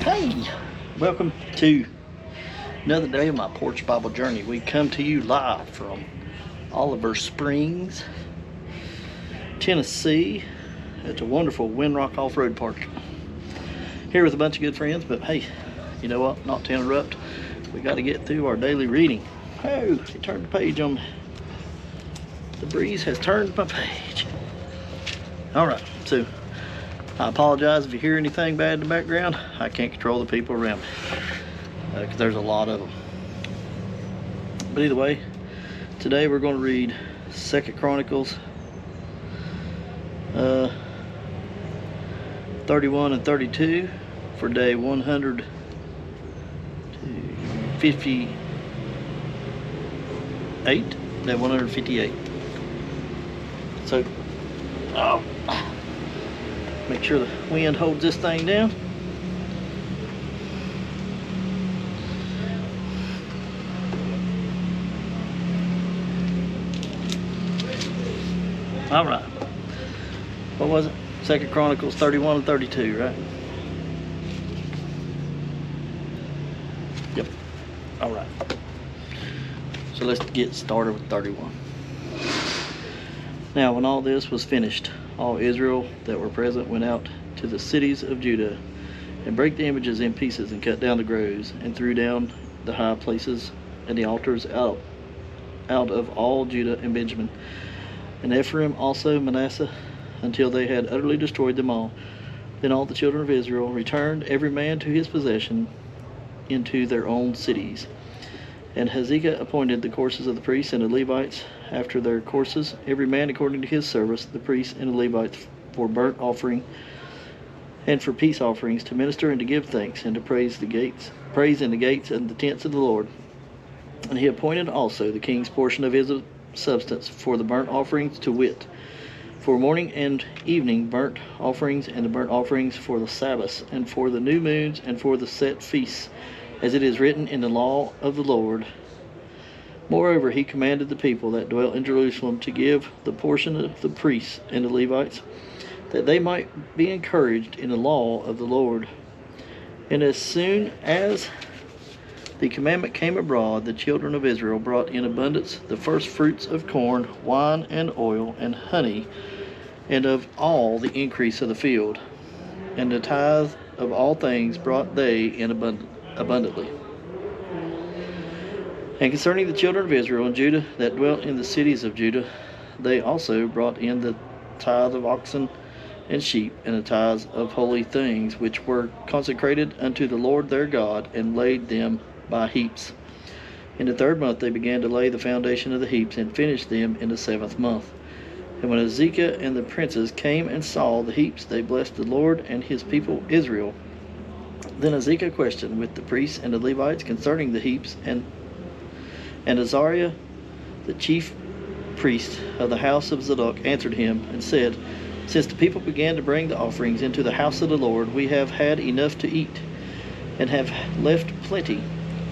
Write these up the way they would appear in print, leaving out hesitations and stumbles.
Hey, welcome to another day of my Porch Bible journey. We come to you live from Oliver Springs, Tennessee. It's a wonderful Windrock Off-Road Park. Here with a bunch of good friends, but hey, you know what? Not to interrupt, we got to get through our daily reading. Oh, he turned the page on me. The breeze has turned my page. All right, so I apologize if you hear anything bad in the background. I can't control the people around me because there's a lot of them. But either way, today we're going to read 2 Chronicles 31 and 32 for day 158. Day 158. So, make sure the wind holds this thing down. All right. What was it? 2 Chronicles 31 and 32, right? Yep. All right. So let's get started with 31. Now, when all this was finished, all Israel that were present went out to the cities of Judah and brake the images in pieces and cut down the groves and threw down the high places and the altars out of all Judah and Benjamin and Ephraim also Manasseh until they had utterly destroyed them all. Then all the children of Israel returned every man to his possession into their own cities. And Hezekiah appointed the courses of the priests and the Levites after their courses, every man according to his service, the priests and the Levites for burnt offering and for peace offerings, to minister and to give thanks and to praise in the gates and the tents of the Lord. And he appointed also the king's portion of his substance for the burnt offerings, to wit, for morning and evening burnt offerings, and the burnt offerings for the Sabbaths, and for the new moons, and for the set feasts, as it is written in the law of the Lord. Moreover, he commanded the people that dwelt in Jerusalem to give the portion of the priests and the Levites, that they might be encouraged in the law of the Lord. And as soon as the commandment came abroad, the children of Israel brought in abundance the first fruits of corn, wine, and oil, and honey, and of all the increase of the field. And the tithe of all things brought they in abundantly. And concerning the children of Israel and Judah that dwelt in the cities of Judah, they also brought in the tithe of oxen and sheep, and the tithes of holy things which were consecrated unto the Lord their God, and laid them by heaps. In the 3rd month they began to lay the foundation of the heaps, and finished them in the 7th month. And when Hezekiah and the princes came and saw the heaps, they blessed the Lord and his people Israel. Then Hezekiah questioned with the priests and the Levites concerning the heaps, and Azariah, the chief priest of the house of Zadok, answered him and said, Since the people began to bring the offerings into the house of the Lord, we have had enough to eat, and have left plenty,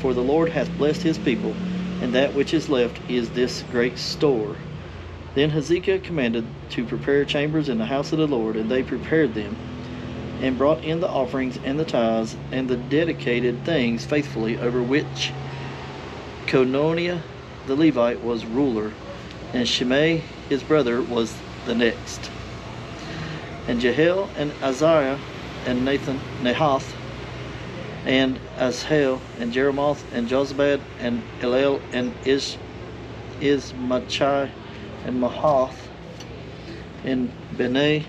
for the Lord hath blessed his people, and that which is left is this great store. Then Hezekiah commanded to prepare chambers in the house of the Lord, and they prepared them, and brought in the offerings and the tithes and the dedicated things faithfully, over which Cononiah the Levite was ruler, and Shimei his brother was the next. And Jehiel and Azariah and Nahath and Ashel and Jeremoth and Jozabad and Elel and Ismachai and Mahath and Benaiah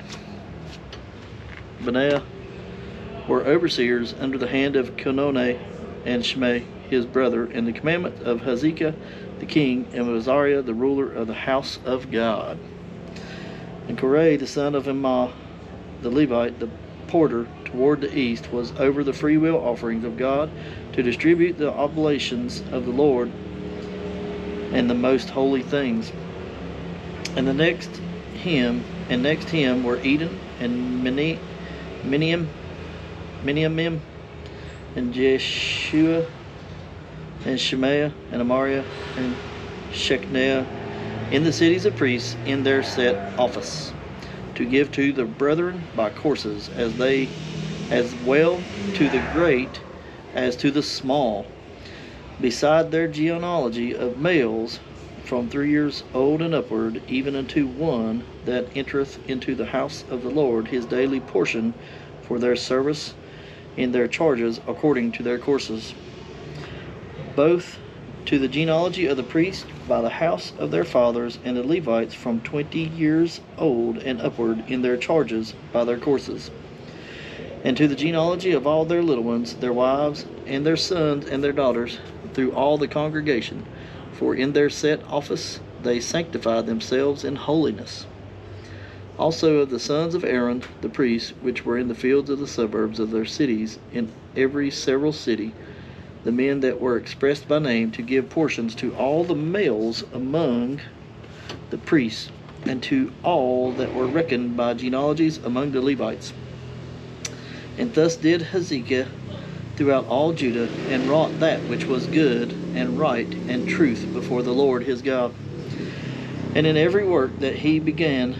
were overseers under the hand of Cononiah and Shimei his brother, in the commandment of Hezekiah the king, and of Azariah the ruler of the house of God. And Korah the son of Imah the Levite, the porter toward the east, was over the freewill offerings of God, to distribute the oblations of the Lord and the most holy things. And next him were Eden and Miniamim and Jeshua and Shemaiah and Amariah and Shechaniah in the cities of priests in their set office, to give to the brethren by courses, as they as well to the great as to the small, beside their genealogy of males from 3 years old and upward, even unto one that entereth into the house of the Lord, his daily portion for their service in their charges according to their courses. Both to the genealogy of the priests by the house of their fathers, and the Levites from 20 years old and upward in their charges by their courses. And to the genealogy of all their little ones, their wives, and their sons and their daughters, through all the congregation, for in their set office they sanctified themselves in holiness. Also of the sons of Aaron the priests, which were in the fields of the suburbs of their cities, in every several city, the men that were expressed by name, to give portions to all the males among the priests, and to all that were reckoned by genealogies among the Levites. And thus did Hezekiah throughout all Judah, and wrought that which was good and right and truth before the Lord his God. And in every work that he began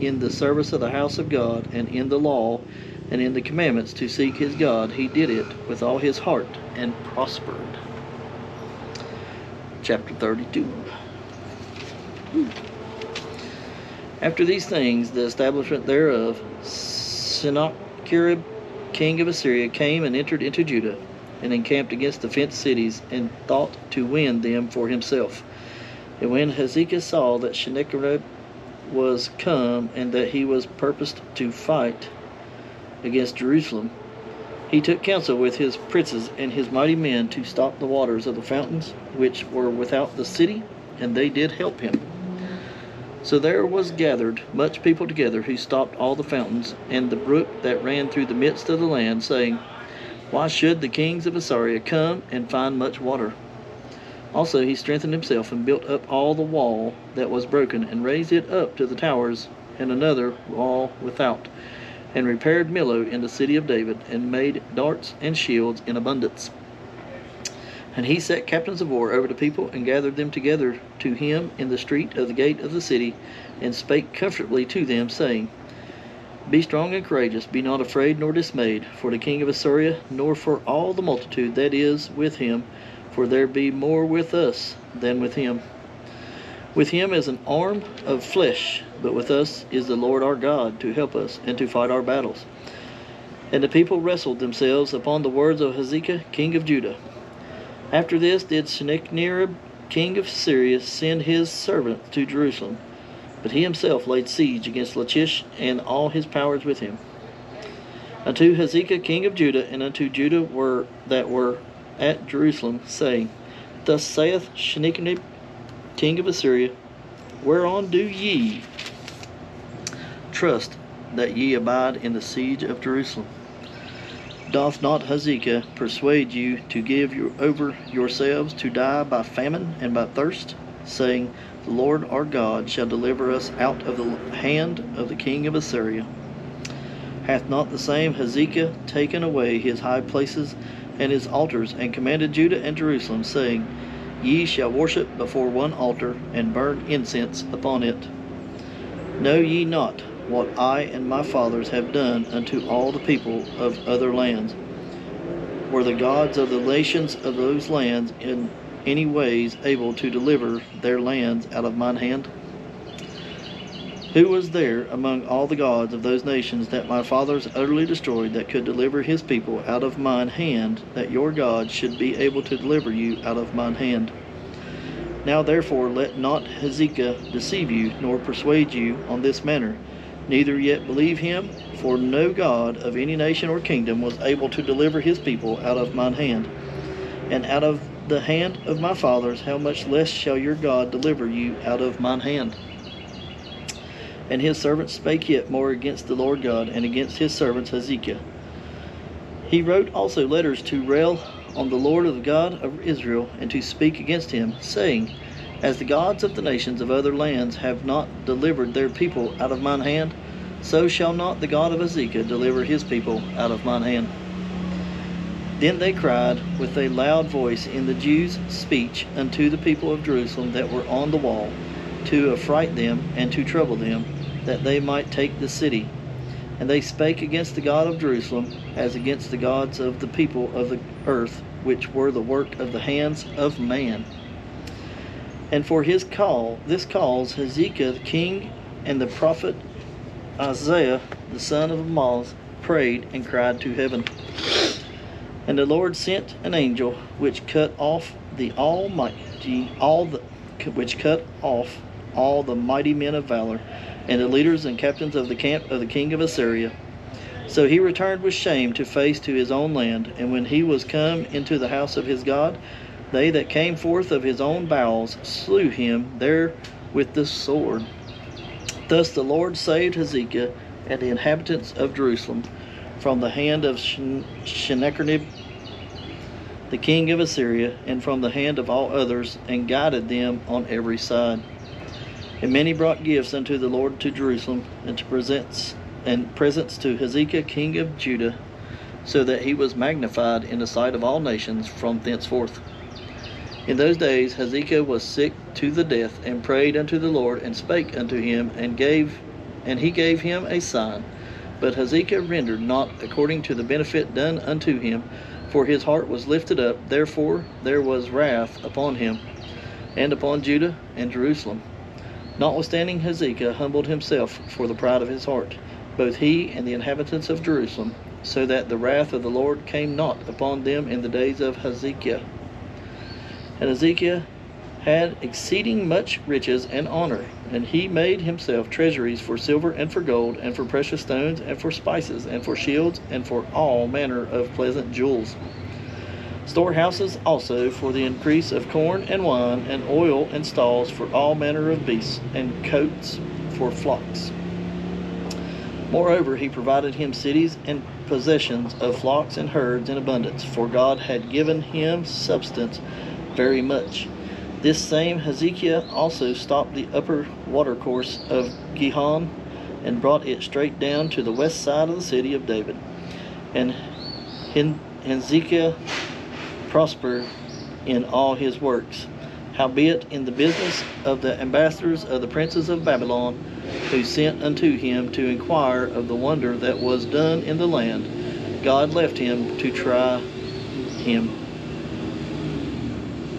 in the service of the house of God, and in the law, and in the commandments to seek his God, he did it with all his heart, and prospered. Chapter 32. After these things, the establishment thereof, Sennacherib, king of Assyria, came and entered into Judah, and encamped against the fenced cities, and thought to win them for himself. And when Hezekiah saw that Sennacherib was come, and that he was purposed to fight against Jerusalem, he took counsel with his princes and his mighty men to stop the waters of the fountains which were without the city, and they did help him. So there was gathered much people together, who stopped all the fountains and the brook that ran through the midst of the land, saying, Why should the kings of Assyria come and find much water? Also he strengthened himself, and built up all the wall that was broken, and raised it up to the towers, and another wall without, and repaired Millo in the city of David, and made darts and shields in abundance. And he set captains of war over the people, and gathered them together to him in the street of the gate of the city, and spake comfortably to them, saying, Be strong and courageous, be not afraid nor dismayed, for the king of Assyria, nor for all the multitude that is with him, for there be more with us than with him. With him is an arm of flesh, but with us is the Lord our God to help us and to fight our battles. And the people wrestled themselves upon the words of Hezekiah king of Judah. After this did Sennacherib king of Syria send his servant to Jerusalem, but he himself laid siege against Lachish and all his powers with him. Unto Hezekiah king of Judah, and unto Judah that were at Jerusalem, saying, Thus saith Sennacherib king of Assyria, Whereon do ye trust that ye abide in the siege of Jerusalem? Doth not Hezekiah persuade you to give over yourselves to die by famine and by thirst, saying, The Lord our God shall deliver us out of the hand of the king of Assyria? Hath not the same Hezekiah taken away his high places and his altars, and commanded Judah and Jerusalem, saying, Ye shall worship before one altar, and burn incense upon it? Know ye not what I and my fathers have done unto all the people of other lands? Were the gods of the nations of those lands in any ways able to deliver their lands out of mine hand? Who was there among all the gods of those nations that my fathers utterly destroyed, that could deliver his people out of mine hand, that your God should be able to deliver you out of mine hand? Now therefore let not Hezekiah deceive you, nor persuade you on this manner, neither yet believe him, for no God of any nation or kingdom was able to deliver his people out of mine hand. And out of the hand of my fathers, how much less shall your God deliver you out of mine hand? And his servants spake yet more against the Lord God, and against his servants Hezekiah. He wrote also letters to rail on the Lord of the God of Israel, and to speak against him, saying, As the gods of the nations of other lands have not delivered their people out of mine hand, so shall not the God of Hezekiah deliver his people out of mine hand. Then they cried with a loud voice in the Jews' speech unto the people of Jerusalem that were on the wall, to affright them and to trouble them, that they might take the city. And they spake against the God of Jerusalem, as against the gods of the people of the earth, which were the work of the hands of man. And for this cause Hezekiah the king and the prophet Isaiah the son of Amoz prayed and cried to heaven. And the Lord sent an angel which cut off all the mighty men of valor, and the leaders and captains of the camp of the king of Assyria. So he returned with shame to face to his own land. And when he was come into the house of his God, they that came forth of his own bowels slew him there with the sword. Thus the Lord saved Hezekiah and the inhabitants of Jerusalem from the hand of Sennacherib the king of Assyria, and from the hand of all others, and guided them on every side. And many brought gifts unto the Lord to Jerusalem, and presents to Hezekiah king of Judah, so that he was magnified in the sight of all nations from thenceforth. In those days Hezekiah was sick to the death, and prayed unto the Lord, and spake unto him, and he gave him a sign. But Hezekiah rendered not according to the benefit done unto him, for his heart was lifted up. Therefore there was wrath upon him, and upon Judah and Jerusalem. Notwithstanding Hezekiah humbled himself for the pride of his heart, both he and the inhabitants of Jerusalem, so that the wrath of the Lord came not upon them in the days of Hezekiah. And Hezekiah had exceeding much riches and honor, and he made himself treasuries for silver and for gold, and for precious stones, and for spices, and for shields, and for all manner of pleasant jewels. Storehouses also for the increase of corn and wine, and oil, and stalls for all manner of beasts, and coats for flocks. Moreover, he provided him cities and possessions of flocks and herds in abundance, for God had given him substance very much. This same Hezekiah also stopped the upper watercourse of Gihon, and brought it straight down to the west side of the city of David. And Hezekiah prospered in all his works. Howbeit in the business of the ambassadors of the princes of Babylon, who sent unto him to inquire of the wonder that was done in the land, God left him to try him,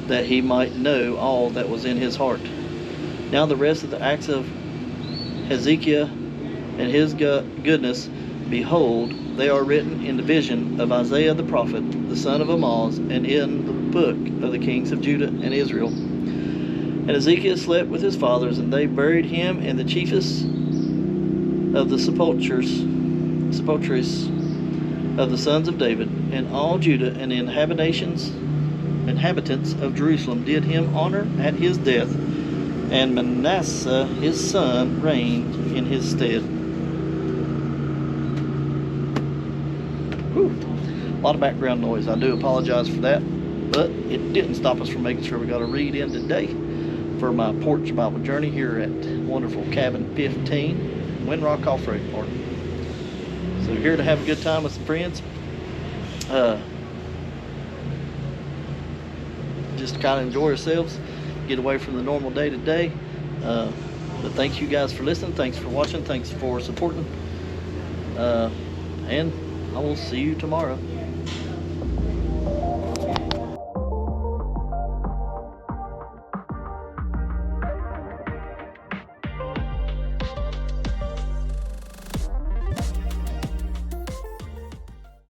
that he might know all that was in his heart. Now the rest of the acts of Hezekiah and his goodness, behold, they are written in the vision of Isaiah the prophet, the son of Amoz, and in the book of the kings of Judah and Israel. And Hezekiah slept with his fathers, and they buried him in the chiefest of the sepulchres of the sons of David. And all Judah and the inhabitants of Jerusalem did him honor at his death, and Manasseh his son reigned in his stead. Whew. A lot of background noise. I do apologize for that, but it didn't stop us from making sure we got a read in today for my Porch Bible journey here at wonderful Cabin 15, Windrock Off-Road Park. So here to have a good time with some friends. Just kind of enjoy ourselves, get away from the normal day-to-day. But thank you guys for listening. Thanks for watching. Thanks for supporting. And I will see you tomorrow.